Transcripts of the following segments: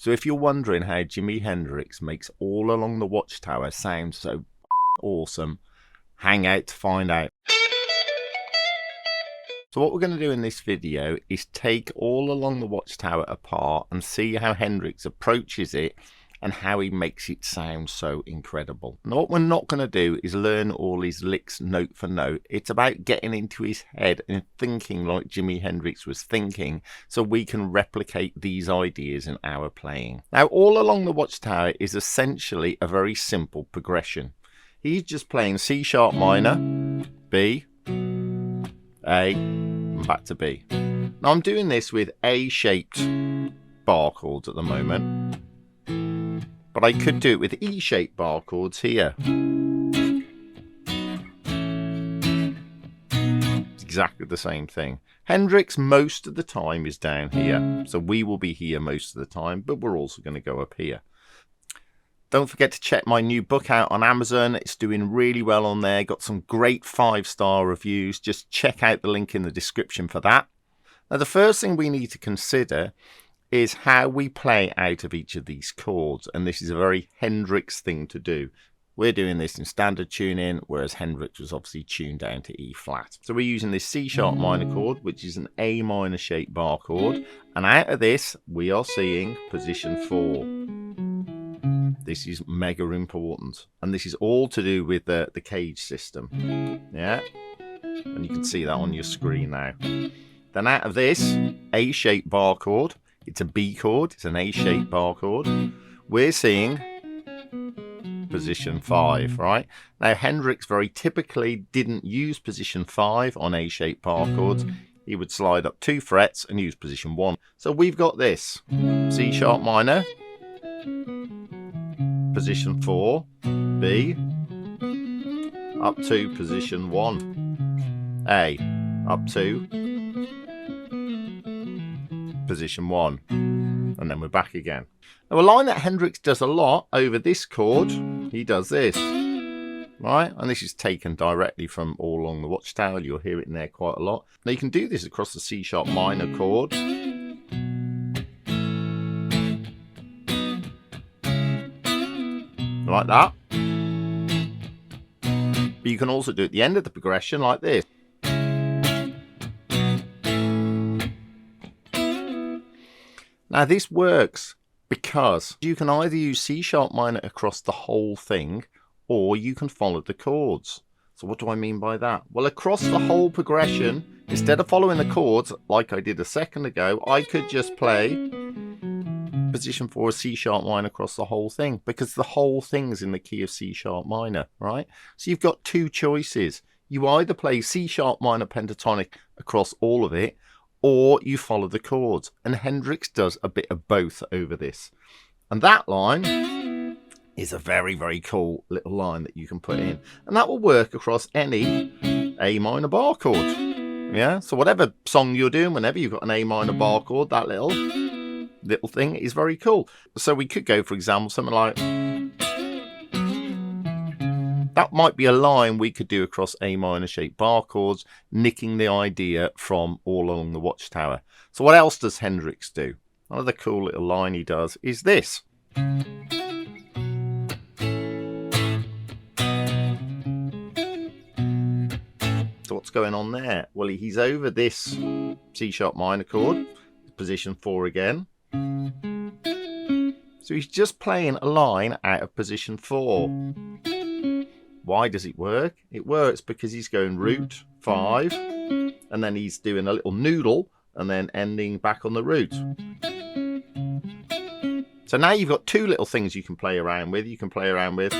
So if you're wondering how Jimi Hendrix makes All Along the Watchtower sound so awesome, hang out to find out. So what we're going to do in this video is take All Along the Watchtower apart and see how Hendrix approaches it and how he makes it sound so incredible. Now what we're not going to do is learn all his licks note for note. It's about getting into his head and thinking like Jimi Hendrix was thinking, so we can replicate these ideas in our playing. Now All Along the Watchtower is essentially a very simple progression. He's just playing C sharp minor, B, A, and back to B. Now I'm doing this with A-shaped bar chords at the moment, but I could do it with E-shaped bar chords here. It's exactly the same thing. Hendrix most of the time is down here, so we will be here most of the time, but we're also going to go up here. Don't forget to check my new book out on Amazon. It's doing really well on there. Got some great 5-star reviews. Just check out the link in the description for that. Now the first thing we need to consider is how we play out of each of these chords, and this is a very Hendrix thing to do. We're doing this in standard tuning, whereas Hendrix was obviously tuned down to E flat. So we're using this C sharp minor chord, which is an A minor shaped bar chord, and out of this we are seeing position 4. This is mega important, and this is all to do with the cage system. Yeah, and you can see that on your screen now. Then out of this A-shaped bar chord, it's a B chord, it's an A-shaped bar chord, we're seeing position 5, right? Now Hendrix very typically didn't use position 5 on A-shaped bar chords. He would slide up 2 frets and use position 1. So we've got this C sharp minor, position 4, B, up to position 1, A, up to position 1, and then we're back again. Now a line that Hendrix does a lot over this chord, he does this, right? And this is taken directly from All Along the Watchtower. You'll hear it in there quite a lot. Now you can do this across the C sharp minor chord, like that. But you can also do it at the end of the progression like this. Now this works because you can either use C sharp minor across the whole thing, or you can follow the chords. So what do I mean by that? Well, across the whole progression, instead of following the chords like I did a second ago, I could just play position 4 C sharp minor across the whole thing, because the whole thing's in the key of C sharp minor, right? So you've got two choices. You either play C sharp minor pentatonic across all of it, or you follow the chords. And Hendrix does a bit of both over this. And that line is a very, very cool little line that you can put in. And that will work across any A minor bar chord. Yeah, so whatever song you're doing, whenever you've got an A minor bar chord, that little thing is very cool. So we could go, for example, something like that. Might be a line we could do across A minor shaped bar chords, nicking the idea from All Along the Watchtower. So what else does Hendrix do? Another cool little line he does is this. So what's going on there? Well, he's over this C sharp minor chord, position 4 again. So he's just playing a line out of position 4. Why does it work? It works because he's going root 5, and then he's doing a little noodle and then ending back on the root. So now you've got two little things you can play around with. You can play around with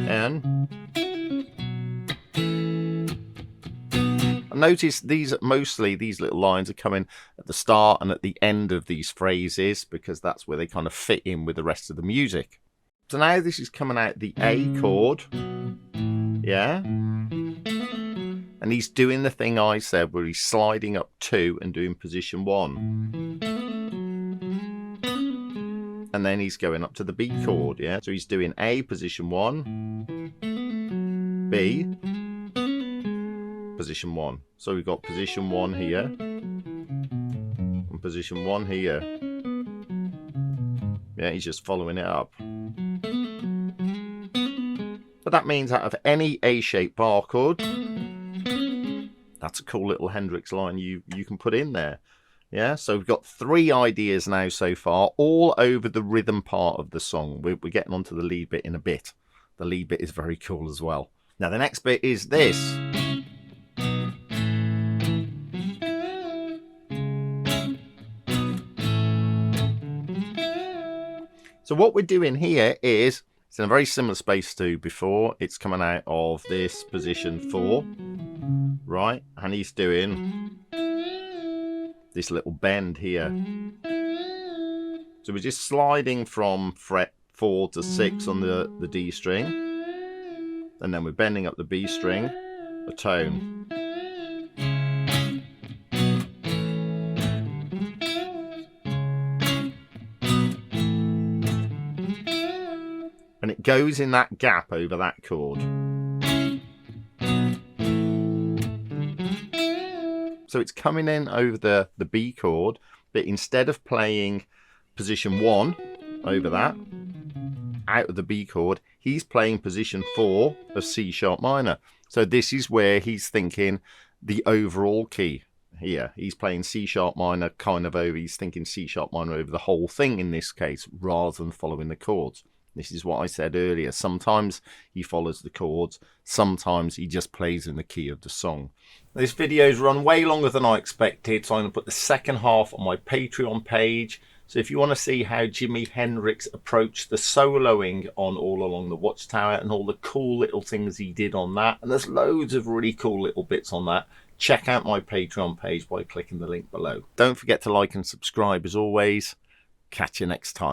and notice these little lines are coming at the start and at the end of these phrases, because that's where they kind of fit in with the rest of the music. So now this is coming out the A chord, yeah, and he's doing the thing I said where he's sliding up 2 and doing position 1, and then he's going up to the B chord, yeah, so he's doing A position 1, B position 1. So we've got position 1 here, and position 1 here. Yeah, he's just following it up. But that means out of any A-shaped bar chord, that's a cool little Hendrix line you can put in there. Yeah, so we've got 3 ideas now so far, all over the rhythm part of the song. We're getting onto the lead bit in a bit. The lead bit is very cool as well. Now the next bit is this. So what we're doing here is, it's in a very similar space to before. It's coming out of this position 4, right? And he's doing this little bend here. So we're just sliding from fret 4 to 6 on the D string. And then we're bending up the B string a tone. And it goes in that gap over that chord. So it's coming in over the B chord, but instead of playing position 1 over that, out of the B chord, he's playing position 4 of C sharp minor. So this is where he's thinking the overall key here. He's playing C sharp minor kind of over, he's thinking C sharp minor over the whole thing in this case, rather than following the chords. This is what I said earlier. Sometimes he follows the chords, sometimes he just plays in the key of the song. This video's run way longer than I expected, so I'm going to put the second half on my Patreon page. So if you want to see how Jimi Hendrix approached the soloing on All Along the Watchtower and all the cool little things he did on that, and there's loads of really cool little bits on that, check out my Patreon page by clicking the link below. Don't forget to like and subscribe as always. Catch you next time.